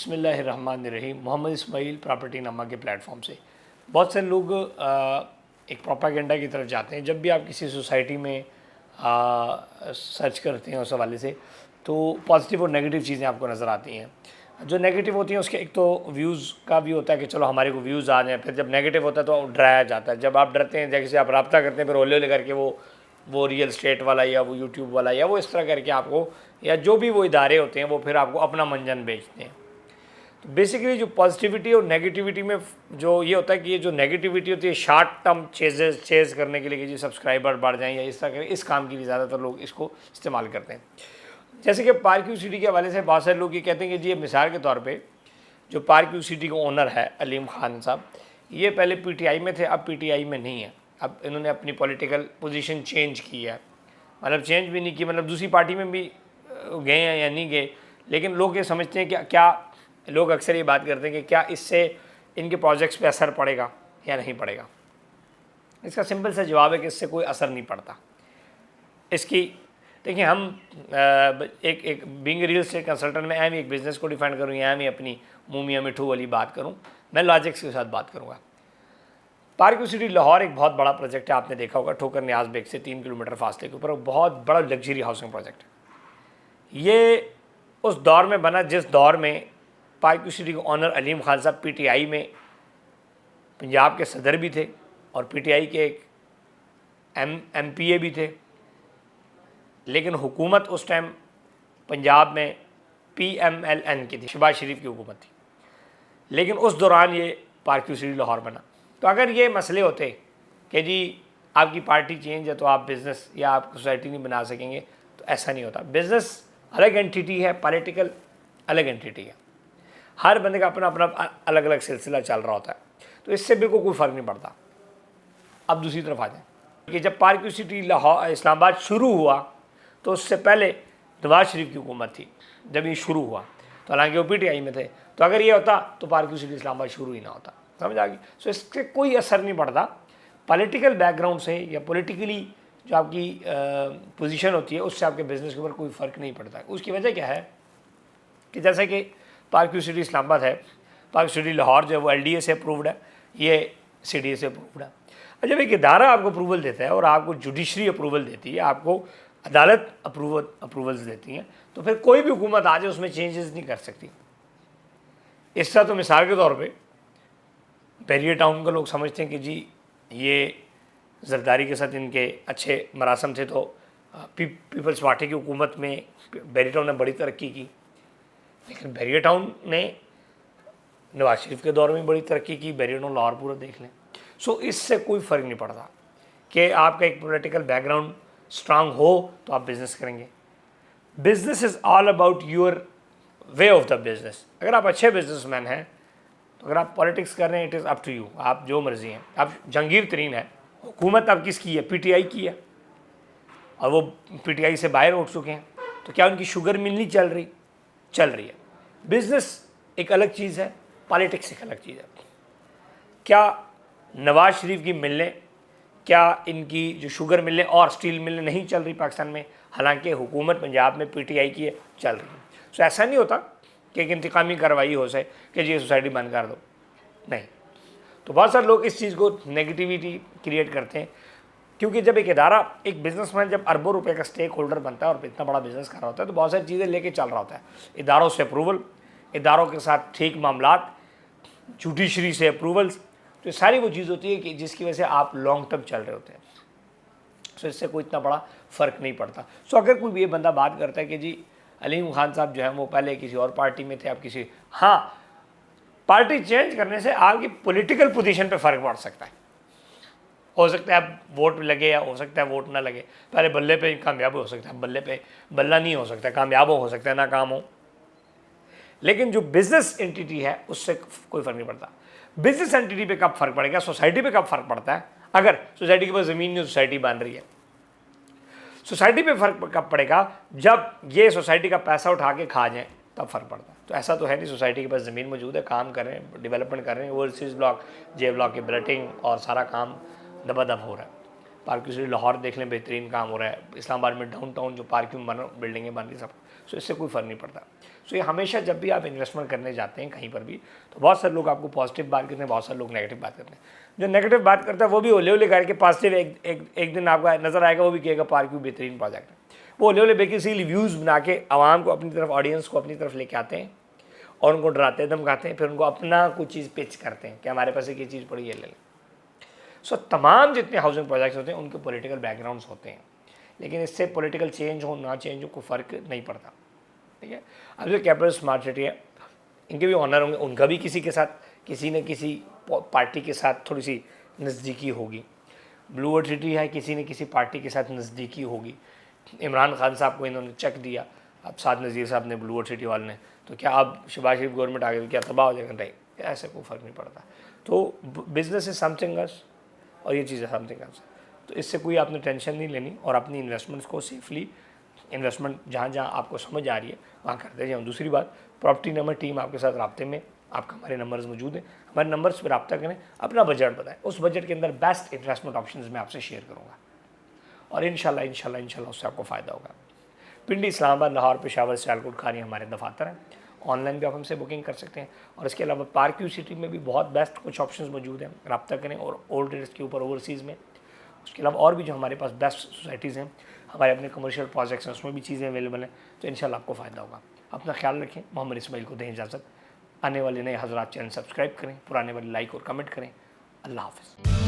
बिस्मिल्लाहिर्रहमानिर्रहीम। मोहम्मद इस्माइल प्रॉपर्टी नामा के प्लेटफॉर्म से बहुत से लोग एक प्रोपागेंडा की तरफ जाते हैं। जब भी आप किसी सोसाइटी में सर्च करते हैं उस हवाले से, तो पॉजिटिव और नेगेटिव चीज़ें आपको नज़र आती हैं। जो नेगेटिव होती हैं उसके एक तो व्यूज़ का भी होता है कि चलो हमारे को व्यूज़ आ जाएँ। फिर जब नेगेटिव होता है तो डराया जाता है। जब आप डरते हैं, जैसे आप रब्ता करते हैं, फिर ओले ओले करके वो रियल स्टेट वाला या वो यूट्यूब वाला या वो इस तरह करके आपको, या जो भी वो इदारे होते हैं, वो फिर आपको अपना मंजन बेचते हैं। तो बेसिकली जो पॉजिटिविटी और नेगेटिविटी में जो ये होता है कि ये जो नेगेटिविटी होती है शॉर्ट टर्म चेज़ करने के लिए कि जी सब्सक्राइबर बढ़ जाएँ या इस तरह के, इस काम के लिए ज़्यादातर लोग इसको इस्तेमाल करते हैं। जैसे कि पार्क यू सिटी के हवाले से बहुत सारे लोग ये कहते हैं कि जी मिसाल के तौर पे जो पार्क यू सिटी के ओनर है अलीम खान साहब, ये पहले पीटीआई में थे, अब पीटीआई में नहीं है। अब इन्होंने अपनी पॉलिटिकल पोजीशन चेंज की है, मतलब चेंज भी नहीं की, मतलब दूसरी पार्टी में भी गए हैं या नहीं गए। लेकिन लोग ये समझते हैं कि क्या लोग अक्सर ये बात करते हैं कि क्या इससे इनके प्रोजेक्ट्स पे असर पड़ेगा या नहीं पड़ेगा। इसका सिंपल सा जवाब है कि इससे कोई असर नहीं पड़ता। इसकी देखिए, हम एक बीइंग रियल स्टेट कंसल्टेंट में अहम एक बिज़नेस को डिफाइन करूँ या अहम अपनी मुँह मियाँ मिठू वाली बात करूँ, मैं लॉजिक्स के साथ बात करूँगा। पार्क यू सिटी लाहौर एक बहुत बड़ा प्रोजेक्ट है, आपने देखा होगा, ठोकर न्याज बेग से 3 किलोमीटर फासले के ऊपर बहुत बड़ा लग्जरी हाउसिंग प्रोजेक्ट है। ये उस दौर में बना जिस दौर में पार्क यू सिटी के ऑनर अलीम खान साहब पीटीआई में पंजाब के सदर भी थे और पीटीआई के एक एमपीए भी थे। लेकिन हुकूमत उस टाइम पंजाब में पीएमएलएन की थी, शहबाज शरीफ की हुकूमत थी। लेकिन उस दौरान ये पार्क यू सिटी लाहौर बना। तो अगर ये मसले होते कि जी आपकी पार्टी चेंज है तो आप बिज़नेस या आप सोसाइटी नहीं बना सकेंगे, तो ऐसा नहीं होता। बिज़नेस अलग एंटिटी है, पॉलिटिकल अलग एंटिटी है। हर बंदे का अपना अपना अलग अलग सिलसिला चल रहा होता है, तो इससे बिल्कुल कोई फ़र्क नहीं पड़ता। अब दूसरी तरफ आ जाए कि जब park you city Lahore Islamabad शुरू हुआ, तो उससे पहले नवाज शरीफ की हुकूमत थी जब ये शुरू हुआ, तो हालांकि वो पीटीआई में थे। तो अगर ये होता तो पार्क यू सिटी इस्लामाबाद शुरू ही ना होता, समझ आ गई। सो इससे कोई असर नहीं पड़ता पॉलिटिकल बैकग्राउंड से या पॉलिटिकली जो आपकी पोजीशन होती है उससे आपके बिज़नेस के ऊपर कोई फ़र्क नहीं पड़ता। उसकी वजह क्या है कि जैसे कि पार्क यू सिटी इस्लामाबाद है, पार्क यू सिटी लाहौर जो है वो एलडीए से अप्रूव्ड है, ये सीडीए से अप्रूव्ड है। और जब एक इदारा आपको अप्रूवल देता है और आपको जुडिशरी अप्रूवल देती है, आपको अदालत अप्रूवल्स देती हैं, तो फिर कोई भी हुकूमत आ जाए उसमें चेंजेस नहीं कर सकती। इस तरह तो मिसाल के तौर पे बैरियर टाउन का लोग समझते हैं कि जी ये जरदारी के साथ इनके अच्छे मरासम थे, तो पीपल्स पार्टी की हुकूमत में बैरियर टाउन ने बड़ी तरक्की की। लेकिन बैरियर टाउन ने नवाज शरीफ के दौर में बड़ी तरक्की की, बैरियर टाउन लाहौर पूरा देख लें। सो इससे कोई फ़र्क नहीं पड़ता कि आपका एक पॉलिटिकल बैकग्राउंड स्ट्रांग हो तो आप बिज़नेस करेंगे। Business is all about your way of the business. अगर आप अच्छे बिजनेसमैन हैं तो अगर आप पॉलिटिक्स कर रहे हैं, it is up to you, आप जो मर्जी हैं। आप जहांगीर तरीन है, हुकूमत अब किसकी है? पीटीआई की है, और वो पीटीआई से बाहर उठ चुके हैं, तो क्या उनकी शुगर मिल नहीं चल रही? चल रही है। बिज़नेस एक अलग चीज़ है, पॉलिटिक्स एक अलग चीज़ है। क्या नवाज शरीफ की मिलें, क्या इनकी जो शुगर मिलें और स्टील मिलें नहीं चल रही पाकिस्तान में? हालांकि हुकूमत पंजाब में पीटीआई की है, चल रही है। सो ऐसा नहीं होता कि एक इंतकामी कार्रवाई हो सके कि जी सोसाइटी बंद कर दो, नहीं। तो बहुत सारे लोग इस चीज़ को नेगेटिविटी क्रिएट करते हैं, क्योंकि जब एक इदारा, एक बिजनेसमैन जब अरबों रुपए का स्टेक होल्डर बनता है और इतना बड़ा बिजनेस कर रहा होता है, तो बहुत सारी चीज़ें लेके चल रहा होता है। इदारों से अप्रूवल, इदारों के साथ ठीक मामलात, जुडिशरी से अप्रूवल्स, तो ये सारी वो चीज़ होती है कि जिसकी वजह से आप लॉन्ग टर्म चल रहे होते हैं। सो इससे कोई इतना बड़ा फ़र्क नहीं पड़ता। सो अगर कोई ये बंदा बात करता है कि जी अलीम खान साहब जो है वो पहले किसी और पार्टी में थे, अब किसी, हाँ, पार्टी चेंज करने से आपकी पॉलिटिकल पोजीशन पे फ़र्क पड़ सकता है। हो सकता है अब वोट लगे या हो सकता है वोट ना लगे। पहले बल्ले पे कामयाब हो सकता है, बल्ले पे बल्ला नहीं हो सकता, कामयाब हो सकता है, ना काम हो। लेकिन जो बिजनेस एंटिटी है उससे कोई फ़र्क नहीं पड़ता। बिजनेस एंटिटी पे कब फ़र्क पड़ेगा? सोसाइटी पे कब फ़र्क पड़ता है? अगर सोसाइटी के पास ज़मीन नहीं, सोसाइटी बन रही है। सोसाइटी पे फ़र्क कब पड़ेगा? जब ये सोसाइटी का पैसा उठा के खा जाए, तब फ़र्क पड़ता है। तो ऐसा तो है नहीं, सोसाइटी के पास ज़मीन मौजूद है, काम कर रहे हैं, डेवलपमेंट कर रहे हैं, ओवरसीज़ ब्लॉक, जे ब्लॉक की बिल्डिंग और सारा काम दबादब हो रहा है। पार्क सिटी लाहौर देख लें, बेहतरीन काम हो रहा है। इस्लामाबाद में डाउनटाउन जो पार्क में बन बिल्डिंगें बन रही सब, सो इससे कोई फ़र्क नहीं पड़ता। सो ये हमेशा जब भी आप इन्वेस्टमेंट करने जाते हैं कहीं पर भी, तो बहुत सारे लोग आपको पॉजिटिव बात करते हैं, बहुत सारे लोग नेगेटिव बात करते हैं। जो नेगेटिव बात करता है वो भी ओले ओले करके पॉजिटिव एक दिन आपको नज़र आएगा, वो भी कहेगा पार्क भी बेहतरीन प्रोजेक्ट है। वो ओले ओले बेसिकली व्यूज़ बना के आवाम को अपनी तरफ, ऑडियंस को अपनी तरफ लेके आते हैं और उनको डराते धमकाते हैं, फिर उनको अपना कुछ चीज़ पिच करते हैं कि हमारे पास एक ये चीज़ पड़ी है, ले लें। सो तमाम जितने हाउसिंग प्रोजेक्ट्स होते हैं उनके पॉलिटिकल बैकग्राउंड्स होते हैं, लेकिन इससे पॉलिटिकल चेंज हो ना चेंज हो कोई फ़र्क नहीं पड़ता, ठीक है। अब जो कैपिटल स्मार्ट सिटी है, इनके भी ऑनर होंगे, उनका भी किसी के साथ, किसी न किसी पार्टी के साथ थोड़ी सी नज़दीकी होगी। ब्लू वर्ल्ड सिटी है, किसी न किसी पार्टी के साथ नज़दीकी होगी। इमरान खान साहब को इन्होंने चेक दिया, अब साथ नज़ीर साहब ने, ब्लू वर्ल्ड सिटी वाले ने, तो क्या अब शहबाज शरीफ गवर्नमेंट आ गई, क्या तबाह हो जाएगा? नहीं, ऐसे कोई फ़र्क नहीं पड़ता। तो बिज़नेस इज समथिंग एल्स और ये चीज़ है समथिंग एल्स। तो इससे कोई आपने टेंशन नहीं लेनी और अपनी इन्वेस्टमेंट्स को सेफली, इन्वेस्टमेंट जहाँ जहाँ आपको समझ आ रही है वहाँ करते जाओ। दूसरी बात, प्रॉपर्टी नंबर टीम आपके साथ राब्ते में, आपका हमारे नंबर्स मौजूद हैं, हमारे नंबर्स पर रब्ता करें, अपना बजट बताएं, उस बजट के अंदर बेस्ट इन्वेस्टमेंट ऑप्शंस मैं आपसे शेयर करूँगा और इंशाल्लाह उससे आपको फ़ायदा होगा। पिंडी, इस्लामाबाद, लाहौर, पेशावर, सियालकोट, खानी हमारे दफातर हैं। ऑनलाइन भी आप हमसे बुकिंग कर सकते हैं और इसके अलावा पार्क व्यू सिटी में भी बहुत बेस्ट कुछ ऑप्शंस मौजूद हैं, रब्ता करें। और ओल्ड एज के ऊपर ओवरसीज़ में, उसके अलावा और भी जो हमारे पास बेस्ट सोसाइटीज़ हैं, हमारे अपने कमर्शियल प्रोजेक्ट्स हैं, उसमें भी चीज़ें अवेलेबल हैं। तो इंशाल्लाह आपको फ़ायदा होगा। अपना ख्याल रखें। मोहम्मद इस्माइल को दें इजाज़त। आने वाले नए हज़रात चैनल सब्सक्राइब करें, पुराने वाले लाइक और कमेंट करें। अल्लाह हाफ़िज़।